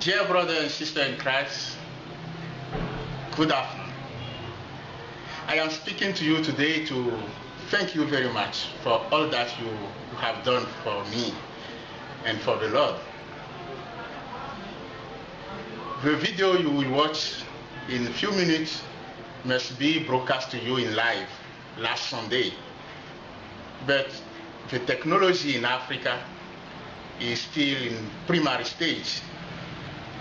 Dear brother and sister in Christ, good afternoon. I am speaking to you today to thank you very much for all that you have done for me and for the Lord. The video you will watch in a few minutes must be broadcast to you in live last Sunday. But the technology in Africa is still in primary stage,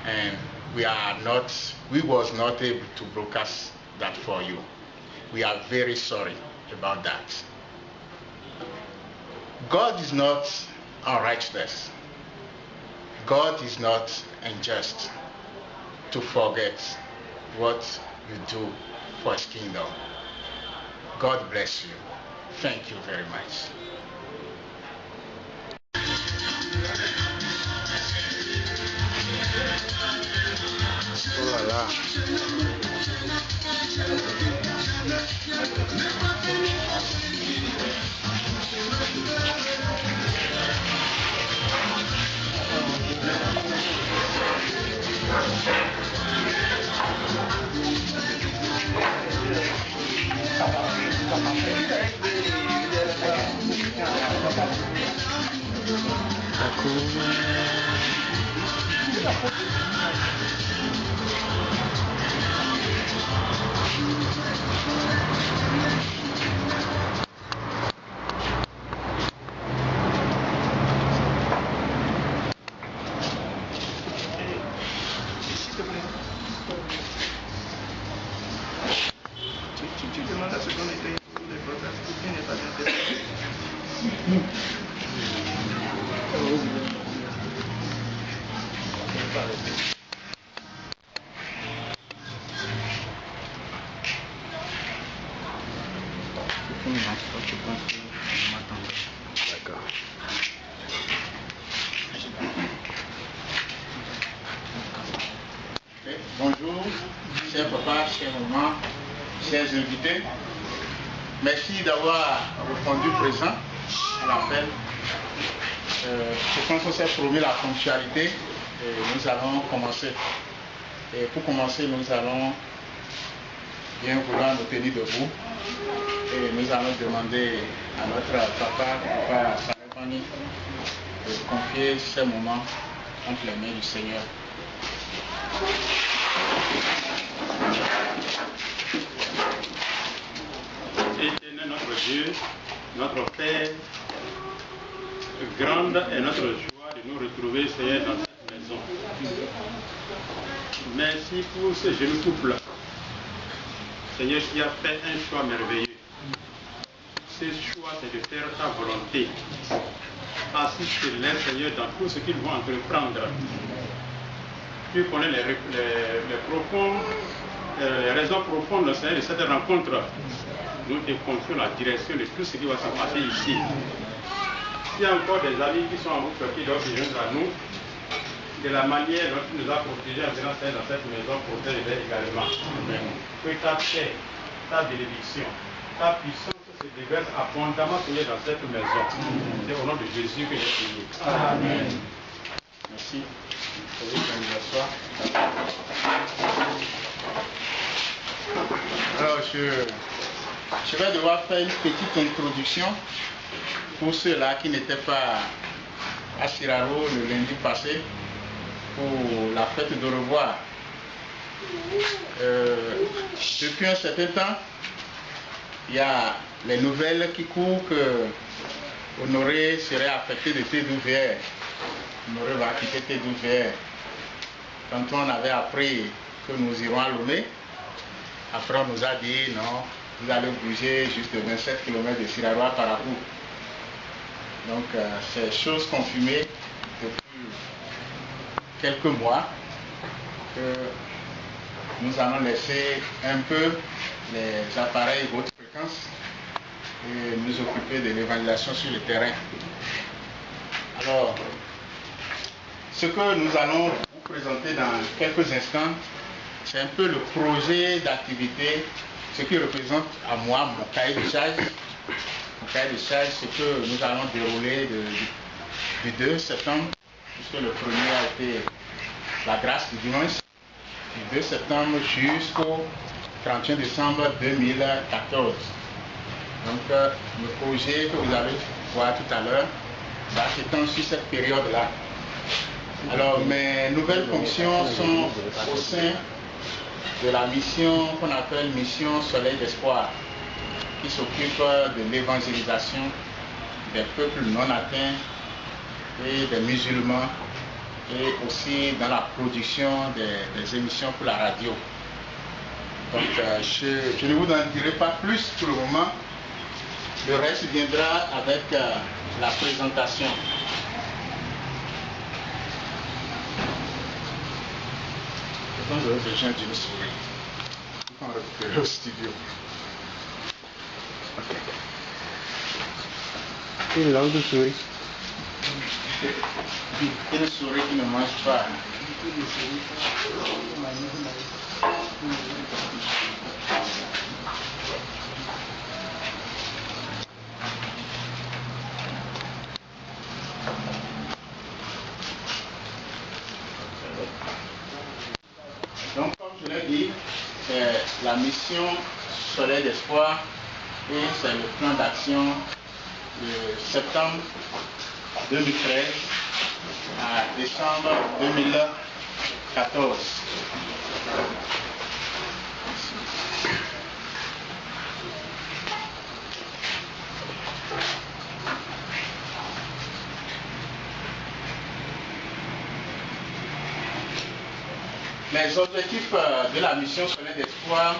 and we was not able to broadcast that for you. We are very sorry about that. God is not unrighteous. God is not unjust to forget what you do for His kingdom. God bless you. Thank you very much. Oh là là. Tu demandes à ce qu'on était pour les protestes, pour qui n'est pas intéressé. D'accord. Bonjour, chers papas, chers mamans, chers invités. Merci d'avoir répondu présent à l'appel. Je pense qu'on s'est promis la ponctualité et nous allons commencer. Et pour commencer, nous allons bien vouloir nous tenir debout et nous allons demander à notre papa Sarabani de confier ces moments entre les mains du Seigneur. Éternel notre Dieu, notre Père, grande est notre joie de nous retrouver, Seigneur, dans cette maison. Merci pour ce jeune couple, Seigneur, qui a fait un choix merveilleux. Ce choix, c'est de faire ta volonté. Assiste-les, Seigneur, dans tout ce qu'ils vont entreprendre. Tu connais les raisons profondes, Seigneur, de cette rencontre. Nous te confions la direction de tout ce qui va se passer ici. S'il y a encore des amis qui sont en route, qui doivent se joindre à nous, de la manière dont tu nous as protégés en venant dans cette maison, protège-les également. Amen. Que ta paix, ta bénédiction, ta puissance se déverse abondamment, Seigneur, dans cette maison. C'est au nom de Jésus que j'ai prié. Amen. Merci. Alors, je vais devoir faire une petite introduction pour ceux-là qui n'étaient pas à Siraro le lundi passé pour la fête de revoir. Depuis un certain temps, il y a les nouvelles qui courent que Honoré serait affecté de TDVR. Honoré va quitter TDVR. Quand on avait appris que nous irons à Lomé, après on nous a dit non, vous allez bouger juste 27 km de Siraro à Paracou. Donc c'est chose confirmée depuis quelques mois que nous allons laisser un peu les appareils haute fréquence et nous occuper de l'évaluation sur le terrain. Alors, ce que nous allons vous présenter dans quelques instants, c'est un peu le projet d'activité, ce qui représente à moi mon cahier de charge. Mon cahier de charge, c'est que nous allons dérouler du 2 septembre, puisque le premier a été la grâce du dimanche, du 2 septembre jusqu'au 31 décembre 2014. Donc le projet que vous allez voir tout à l'heure, ça s'étend sur cette période-là. Alors mes nouvelles fonctions sont au sein de la mission qu'on appelle Mission Soleil d'Espoir, qui s'occupe de l'évangélisation des peuples non atteints et des musulmans, et aussi dans la production des émissions pour la radio. Donc je ne vous en dirai pas plus pour le moment. Le reste viendra avec la présentation. Quand j'aurai besoin d'une souris, on va récupérer au studio. Une langue de souris. Une souris qui ne mange pas. Donc, comme je l'ai dit, c'est la mission Soleil d'Espoir et c'est le plan d'action de septembre 2013 à décembre 2014. Les objectifs de la mission Soleil d'Espoir,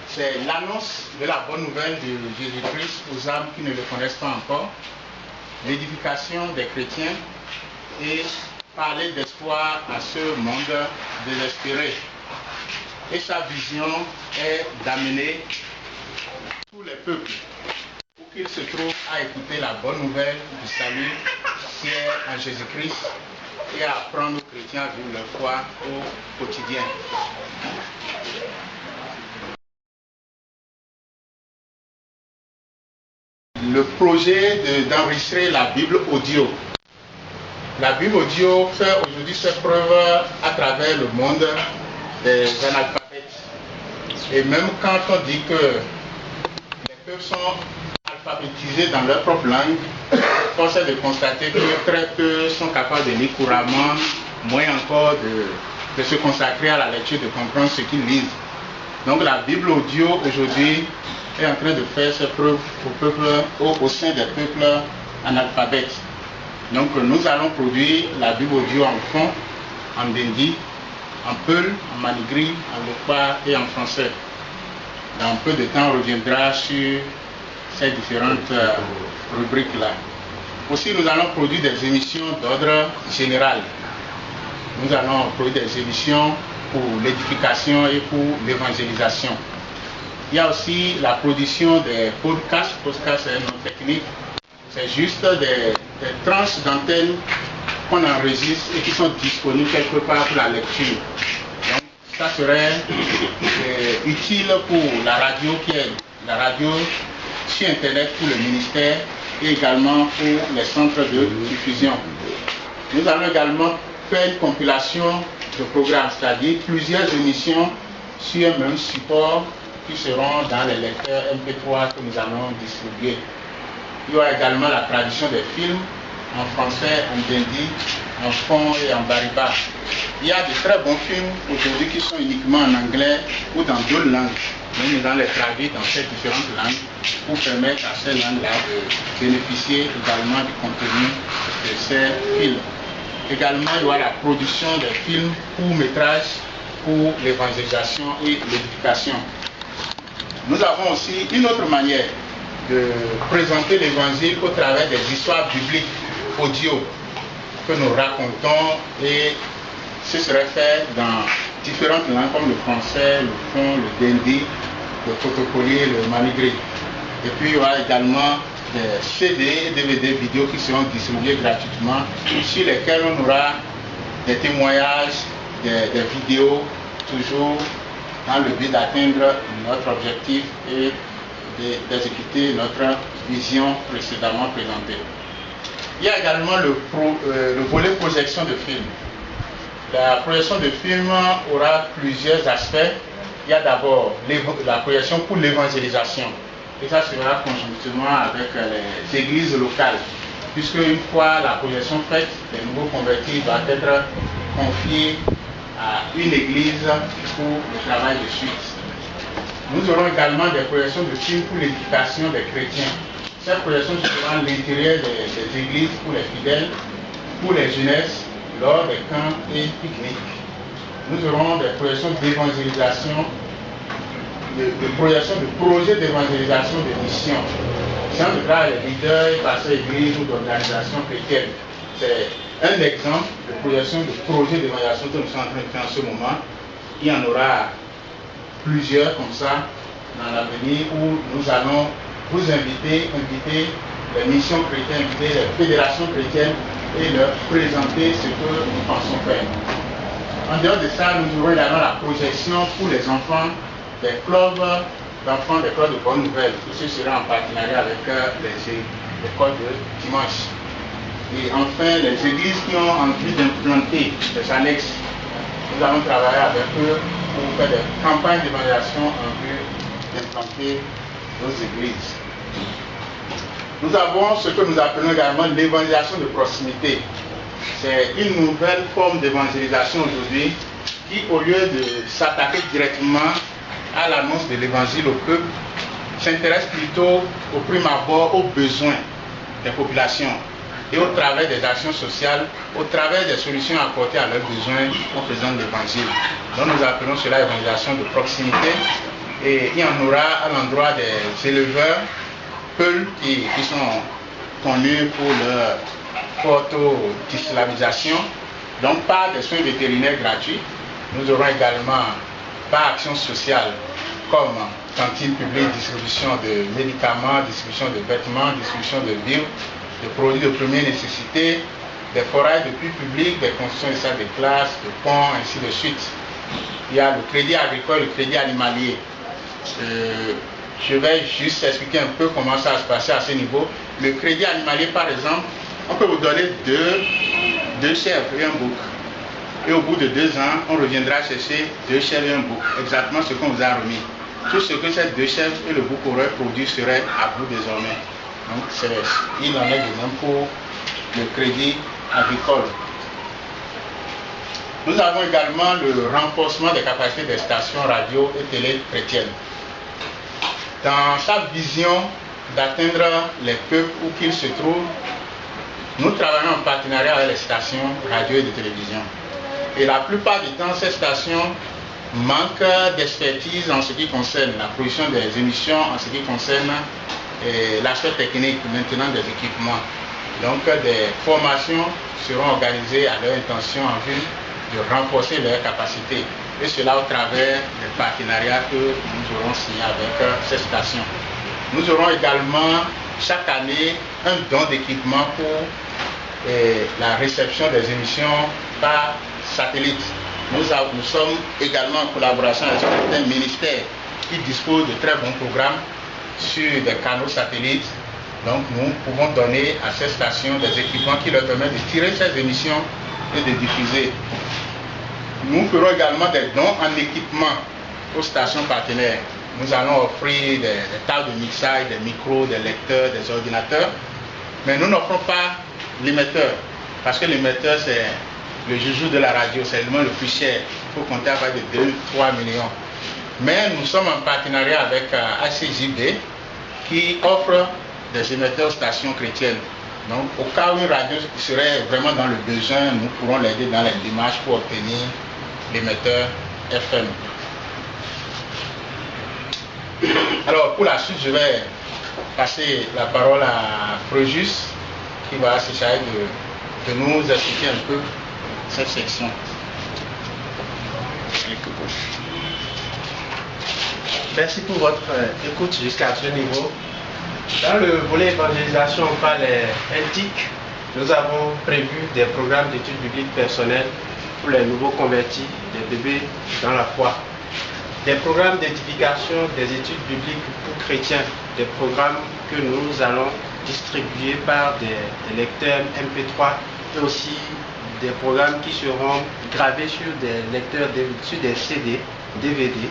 c'est l'annonce de la bonne nouvelle de Jésus-Christ aux âmes qui ne le connaissent pas encore, l'édification des chrétiens et parler d'espoir à ce monde désespéré. Et sa vision est d'amener tous les peuples, où qu'ils se trouvent, à écouter la bonne nouvelle du salut qui est en Jésus-Christ et à apprendre aux chrétiens à vivre leur foi au quotidien. Le projet d'enregistrer la Bible audio. La Bible audio fait aujourd'hui ses preuves à travers le monde des analphabètes. Et même quand on dit que les peuples sont alphabétisés dans leur propre langue, force est de constater que très peu sont capables de lire couramment, moins encore de se consacrer à la lecture, de comprendre ce qu'ils lisent. Donc la Bible audio aujourd'hui est en train de faire ses preuves au sein des peuples analphabètes. Donc nous allons produire la Bible audio en fond, en Dendi, en Peul, en Manigri, en Lokpa et en français. Dans peu de temps, on reviendra sur ces différentes rubriques-là. Aussi, nous allons produire des émissions d'ordre général. Nous allons produire des émissions pour l'édification et pour l'évangélisation. Il y a aussi la production des podcasts. Podcast, c'est un nom technique. C'est juste des tranches d'antenne qu'on enregistre et qui sont disponibles quelque part pour la lecture. Donc, ça serait utile pour la radio, qui est la radio sur Internet pour le ministère et également pour les centres de diffusion. Nous allons également faire une compilation de programmes, c'est-à-dire plusieurs émissions sur un même support qui seront dans les lecteurs MP3 que nous allons distribuer. Il y aura également la traduction des films en français, en Dendi, en fon et en bariba. Il y a de très bons films aujourd'hui qui sont uniquement en anglais ou dans d'autres langues. Mais nous allons les traduire dans ces différentes langues pour permettre à ces langues-là de bénéficier également du contenu de ces films. Également, il y aura la production des films courts-métrages pour l'évangélisation et l'éducation. Nous avons aussi une autre manière de présenter l'évangile au travers des histoires bibliques audio que nous racontons, et ce serait fait dans différentes langues comme le français, le fon, le Dendi, le Kotokoli, le Manigri. Et puis il y aura également des CD et DVD vidéo qui seront distribués gratuitement, sur lesquels on aura des témoignages, des vidéos, toujours dans le but d'atteindre notre objectif et d'exécuter notre vision précédemment présentée. Il y a également le volet projection de films. La projection de films aura plusieurs aspects. Il y a d'abord la projection pour l'évangélisation. Et ça sera conjointement avec les églises locales. Puisque une fois la projection faite, les nouveaux convertis doivent être confiés à une église pour le travail de suite. Nous aurons également des projections de films pour l'éducation des chrétiens. Cette projection sera à l'intérieur des églises pour les fidèles, pour les jeunesses, lors des camps et pique-niques. Nous aurons des projections d'évangélisation, de projets d'évangélisation de mission. Si on regarde les leaders, pasteurs d'église ou d'organisations chrétiennes, c'est un exemple de projection de projets d'évangélisation que nous sommes en train de faire en ce moment. Il y en aura plusieurs comme ça dans l'avenir où nous allons vous inviter les missions chrétiennes, inviter les fédérations chrétiennes et leur présenter ce que nous pensons faire. En dehors de ça, nous aurons également la projection pour les enfants des clubs d'enfants, des clubs de bonnes nouvelles. Tout ce sera en partenariat avec les écoles de dimanche. Et enfin, les églises qui ont envie d'implanter des annexes, nous allons travailler avec eux pour faire des campagnes d'évaluation en vue d'implanter nos églises. Nous avons ce que nous appelons également l'évangélisation de proximité. C'est une nouvelle forme d'évangélisation aujourd'hui qui, au lieu de s'attaquer directement à l'annonce de l'évangile au peuple, s'intéresse plutôt au prime abord aux besoins des populations et au travers des actions sociales, au travers des solutions apportées à leurs besoins en faisant l'évangile. Donc nous appelons cela évangélisation de proximité et il y en aura à l'endroit des éleveurs Peuls qui sont connus pour leur photo-islamisation, donc par des soins vétérinaires gratuits. Nous aurons également par action sociale comme cantine publique, distribution de médicaments, distribution de vêtements, distribution de livres, de produits de première nécessité, des forages de puits publics, des constructions de salles de classe, de ponts, ainsi de suite. Il y a le crédit agricole, le crédit animalier. Je vais juste expliquer un peu comment ça va se passer à ce niveau. Le crédit animalier, par exemple, on peut vous donner deux chèvres et un bouc. Et au bout de 2 ans, on reviendra chercher 2 chèvres et un bouc. Exactement ce qu'on vous a remis. Tout ce que ces 2 chèvres et le bouc auraient produit serait à vous désormais. Donc, il en est de même pour le crédit agricole. Nous avons également le renforcement des capacités des stations radio et télé chrétiennes. Dans sa vision d'atteindre les peuples où qu'ils se trouvent, nous travaillons en partenariat avec les stations radio et de télévision. Et la plupart du temps, ces stations manquent d'expertise en ce qui concerne la production des émissions, en ce qui concerne l'aspect technique, maintenant des équipements. Donc des formations seront organisées à leur intention en vue de renforcer leurs capacités. Et cela au travers des partenariats que nous aurons signés avec ces stations. Nous aurons également chaque année un don d'équipement pour la réception des émissions par satellite. Nous sommes également en collaboration avec certains ministères qui disposent de très bons programmes sur des canaux satellites. Donc nous pouvons donner à ces stations des équipements qui leur permettent de tirer ces émissions et de diffuser. Nous ferons également des dons en équipement aux stations partenaires. Nous allons offrir des tables de mixage, des micros, des lecteurs, des ordinateurs. Mais nous n'offrons pas l'émetteur, parce que l'émetteur c'est le joujou de la radio, c'est le le plus cher. Il faut compter avec de 2-3 millions. Mais nous sommes en partenariat avec ACJB qui offre des émetteurs aux stations chrétiennes. Donc au cas où une radio serait vraiment dans le besoin, nous pourrons l'aider dans les démarches pour obtenir l'émetteur FM. Alors pour la suite, je vais passer la parole à Frejus qui va se charger de nous expliquer un peu cette section. Merci pour votre écoute jusqu'à ce niveau. Dans le volet évangélisation par les NTIC, nous avons prévu des programmes d'études bibliques personnelles pour les nouveaux convertis, des bébés dans la foi. Des programmes d'édification des études bibliques pour chrétiens, des programmes que nous allons distribuer par des lecteurs MP3 et aussi des programmes qui seront gravés sur des lecteurs, sur des CD, DVD,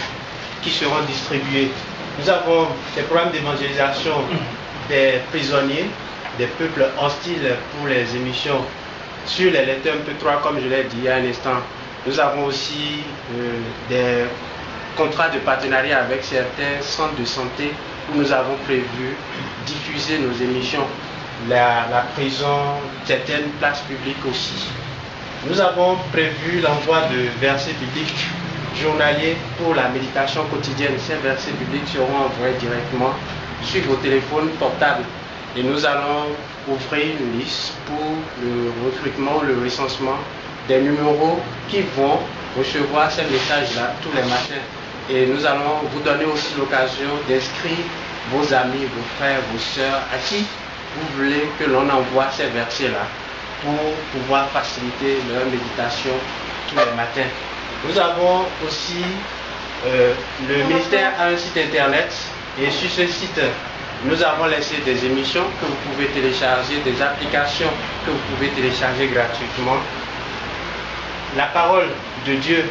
qui seront distribués. Nous avons des programmes d'évangélisation des prisonniers, des peuples hostiles pour les émissions sur les lecteurs MP3, comme je l'ai dit il y a un instant. Nous avons aussi des contrats de partenariat avec certains centres de santé où nous avons prévu diffuser nos émissions, la prison, certaines places publiques aussi. Nous avons prévu l'envoi de versets bibliques journaliers pour la méditation quotidienne. Ces versets bibliques seront envoyés directement sur vos téléphones portables. Et nous allons ouvrir une liste pour le recrutement, le recensement des numéros qui vont recevoir ces messages-là tous les matins. Et nous allons vous donner aussi l'occasion d'inscrire vos amis, vos frères, vos sœurs, à qui vous voulez que l'on envoie ces versets-là pour pouvoir faciliter leur méditation tous les matins. Nous avons aussi, le ministère a un site internet et sur ce site, nous avons laissé des émissions que vous pouvez télécharger, des applications que vous pouvez télécharger gratuitement. La parole de Dieu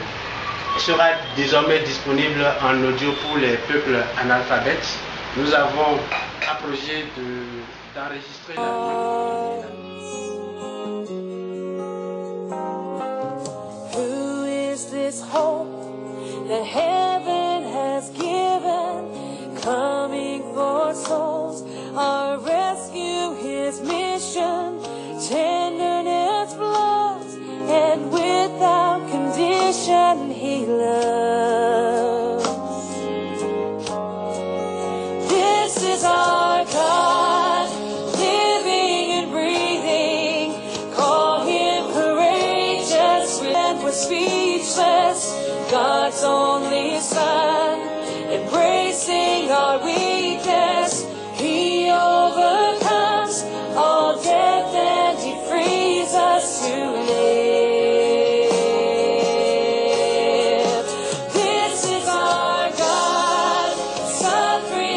sera désormais disponible en audio pour les peuples analphabètes. Nous avons un projet d'enregistrer la... Who is this hope that heaven has given, coming for souls, our rescue, his mission, tenderness flows, and without condition he loves. This is our God, living and breathing, call him courageous, and we're speechless, God's only Son, embracing our weakness, he overcomes all death and he frees us to live. This is our God, suffering